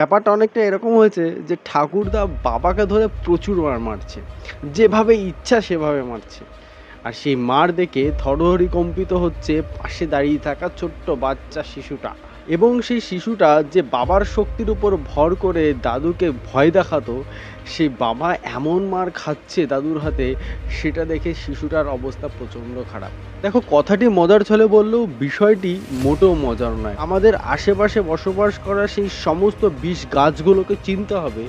ব্যাপারটা অনেকটা এরকম হয়েছে যে ঠাকুরদা বাবাকে ধরে প্রচুর মার মারছে, যেভাবে ইচ্ছা সেভাবে মারছে। আর সেই মার দেখে থরহরি কম্পিত হচ্ছে পাশে দাঁড়িয়ে থাকা ছোট্ট বাচ্চা শিশুটা। এবং সেই শিশুটা যে বাবার শক্তির উপর ভর করে দাদুকে ভয় দেখাতো, সেই বাবা এমন মার খাচ্ছে দাদুর হাতে, সেটা দেখে শিশুটার অবস্থা প্রচণ্ড খারাপ। দেখো, কথাটি মজার ছলে বললেও বিষয়টি মোটেও মজার নয়। আমাদের আশেপাশে বসবাস করা সেই সমস্ত বিষ গাছগুলোকে চিনতে হবে,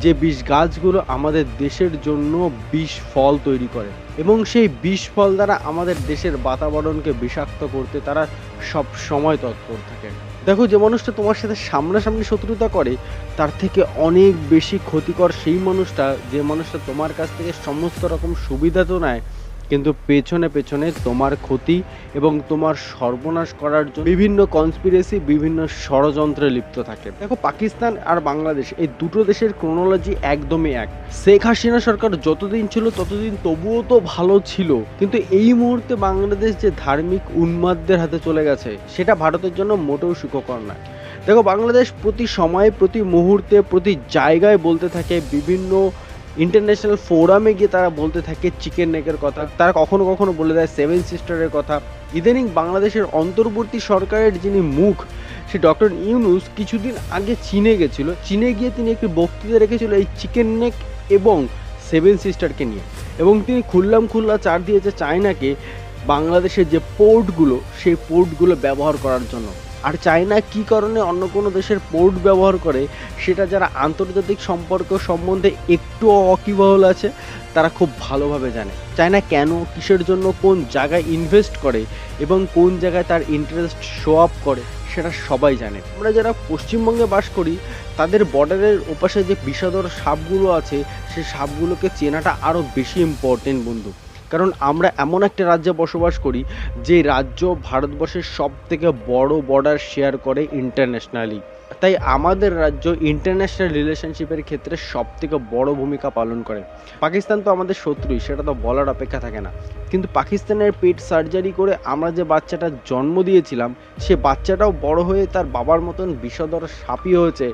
যে বিষ গাছগুলো আমাদের দেশের জন্য বিষ ফল তৈরি করে, এবং সেই বিষ ফল দ্বারা আমাদের দেশের বাতাবরণকে বিষাক্ত করতে তারা সব সময় তৎপর থাকে। দেখো, যে মানুষটা তোমার সাথে সামনাসামনি শত্রুতা করে, তার থেকে অনেক বেশি ক্ষতিকর সেই মানুষটা যে মানুষটা তোমার কাছ থেকে সমস্ত রকম সুবিধা তো নেয়, কিন্তু পেছনে পেছনে তোমার ক্ষতি এবং তোমার সর্বনাশ করার জন্য বিভিন্ন কনস্পিরেসি, বিভিন্ন ষড়যন্ত্রে লিপ্ত থাকে। দেখো, পাকিস্তান আর বাংলাদেশ এই দুটো দেশের ক্রোনোলজি একদমই এক। শেখ হাসিনা সরকার যতদিন ছিল ততদিন তবুও তো ভালো ছিল, কিন্তু এই মুহূর্তে বাংলাদেশ যে ধার্মিক উন্মাদদের হাতে চলে গেছে, সেটা ভারতের জন্য মোটেও সুখকর নয়। দেখো, বাংলাদেশ প্রতি সময়ে, প্রতি মুহূর্তে, প্রতি জায়গায় বলতে থাকে, বিভিন্ন ইন্টারন্যাশনাল ফোরামে গিয়ে তারা বলতে থাকে চিকেন নেকের কথা, তারা কখনো কখনো বলে দেয় সেভেন সিস্টারের কথা। ইদানিং বাংলাদেশের অন্তর্বর্তী সরকারের যিনি মুখ, সে ডক্টর ইউনূস কিছুদিন আগে চীনে গেছিল। চীনে গিয়ে তিনি একটি বক্তৃতা রেখেছিল এই চিকেন নেক এবং সেভেন সিস্টারকে নিয়ে, এবং তিনি খুল্লা চার দিয়েছে চায়নাকে বাংলাদেশের যে পোর্টগুলো, সেই পোর্টগুলো ব্যবহার করার জন্য। আর চায়না কী কারণে অন্য কোনো দেশের পোর্ট ব্যবহার করে, সেটা যারা আন্তর্জাতিক সম্পর্ক সম্বন্ধে একটু ওয়াকিবহাল আছে তারা খুব ভালোভাবে জানে। চায়না কেন, কিসের জন্য, কোন জায়গায় ইনভেস্ট করে এবং কোন জায়গায় তার ইন্টারেস্ট শো আপ করে, সেটা সবাই জানে। আমরা যারা পশ্চিমবঙ্গে বাস করি, তাদের বর্ডারের ওপাশে যে বিষাদর সাপগুলো আছে, সেই সাপগুলোকে চেনাটা আরও বেশি ইম্পর্টেন্ট বন্ধু। কারণ আমরা এমন একটা রাজ্যে বসবাস করি, যে রাজ্য ভারতবর্ষের সব থেকে বড় বর্ডার শেয়ার করে ইন্টারন্যাশনালি। তাই আমাদের রাজ্য ইন্টারন্যাশনাল রিলেশনশিপের ক্ষেত্রে সব থেকে বড় ভূমিকা পালন করে। পাকিস্তান তো আমাদের শত্রুই, সেটা তো বলার অপেক্ষা থাকে না, কিন্তু পাকিস্তানের পেট সার্জারি করে আমরা যে বাচ্চাটা জন্ম দিয়েছিলাম, সে বাচ্চাটাও বড় হয়ে তার বাবার মতন বিষধর সাপই হয়েছে,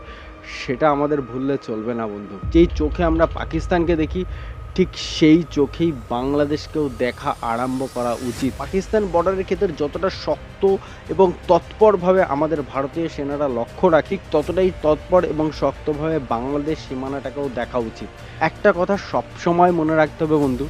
সেটা আমাদের ভুললে চলবে না বন্ধু। যেই চোখে আমরা পাকিস্তানকে দেখি, ঠিক সেই চোখেই বাংলাদেশকেও দেখা আরম্ভ করা উচিত। পাকিস্তান বর্ডারের ক্ষেত্রে যতটা শক্ত এবং তৎপরভাবে আমাদের ভারতীয় সেনারা লক্ষ্য রাখি, ততটাই তৎপর এবং শক্তভাবে বাংলাদেশ সীমানাটাকেও দেখা উচিত। একটা কথা সবসময় মনে রাখতে হবে বন্ধু,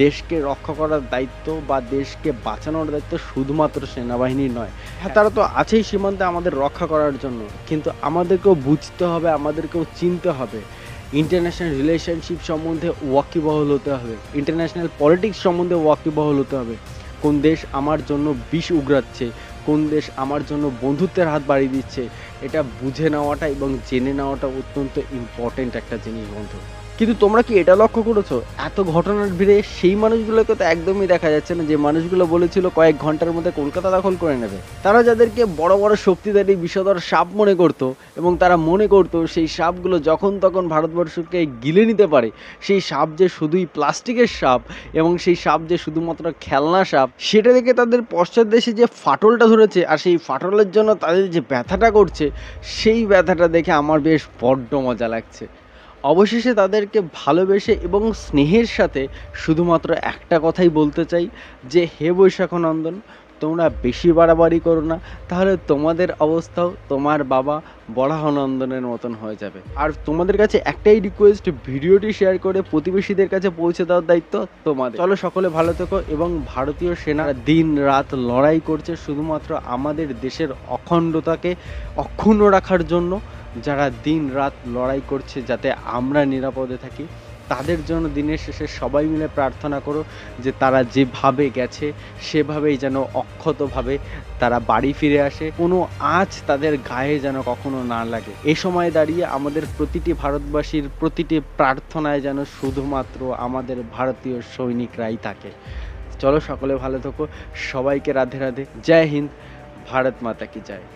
দেশকে রক্ষা করার দায়িত্ব বা দেশকে বাঁচানোর দায়িত্ব শুধুমাত্র সেনাবাহিনীর নয়। হ্যাঁ, তারা তো আছেই সীমান্তে আমাদের রক্ষা করার জন্য, কিন্তু আমাদেরকেও বুঝতে হবে, আমাদেরকেও চিনতে হবে, ইন্টারন্যাশনাল রিলেশনশিপ সম্বন্ধে ওয়াকিবহাল হতে হবে, ইন্টারন্যাশনাল পলিটিক্স সম্বন্ধে ওয়াকিবহাল হতে হবে। কোন দেশ আমার জন্য বিষ উগরাচ্ছে, কোন দেশ আমার জন্য বন্ধুত্বের হাত বাড়িয়ে দিচ্ছে, এটা বুঝে নেওয়াটা এবং জেনে নেওয়াটা অত্যন্ত ইম্পর্টেন্ট একটা জিনিস বন্ধু। কিন্তু তোমরা কি এটা লক্ষ্য করেছো, এত ঘটনার ভিড়ে সেই মানুষগুলোকে তো একদমই দেখা যাচ্ছে না, যে মানুষগুলো বলেছিল কয়েক ঘন্টার মধ্যে কলকাতা দখল করে নেবে। তারা যাদেরকে বড় বড় শক্তিধারী বিষধর সাপ মনে করতো, এবং তারা মনে করতো সেই সাপগুলো যখন তখন ভারতবর্ষকে গিলে নিতে পারে, সেই সাপ যে শুধুই প্লাস্টিকের সাপ এবং সেই সাপ যে শুধুমাত্র খেলনা সাপ, সেটা দেখে তাদের পশ্চাৎ দেশে যে ফাটলটা ধরেছে, আর সেই ফাটলের জন্য তাদের যে ব্যথাটা করছে, সেই ব্যথাটা দেখে আমার বেশ বড্ড মজা লাগছে। অবশেষে তাদেরকে ভালোবেসে এবং স্নেহের সাথে শুধুমাত্র একটা কথাই বলতে চাই, যে হে বৈশাখ নন্দন, তোমরা বেশি বাড়াবাড়ি করো না, তাহলে তোমাদের অবস্থাও তোমার বাবা বরাহনন্দনের মতন হয়ে যাবে। আর তোমাদের কাছে একটাই রিকোয়েস্ট, ভিডিওটি শেয়ার করে প্রতিবেশীদের কাছে পৌঁছে দেওয়ার দায়িত্ব তোমাদের। চলো, সকলে ভালো থেকো। এবং ভারতীয় সেনারা দিন রাত লড়াই করছে শুধুমাত্র আমাদের দেশের অখণ্ডতাকে অক্ষুণ্ণ রাখার জন্য। যারা দিন রাত লড়াই করছে যাতে আমরা নিরাপদে থাকি, তাদের জন্য দিনের শেষে সবাই মিলে প্রার্থনা করো যে তারা যেভাবে গেছে সেভাবেই যেন অক্ষতভাবে তারা বাড়ি ফিরে আসে, কোনো আঁচ তাদের গায়ে যেন কখনো না লাগে। এই সময় দাঁড়িয়ে আমাদের প্রতিটি ভারতবাসীর প্রতিটি প্রার্থনায় যেন শুধুমাত্র আমাদের ভারতীয় সৈনিকরাই থাকে। চলো, সকলে ভালো থেকো, সবাইকে রাধে রাধে, জয় হিন্দ, ভারত মাতা কি জয়।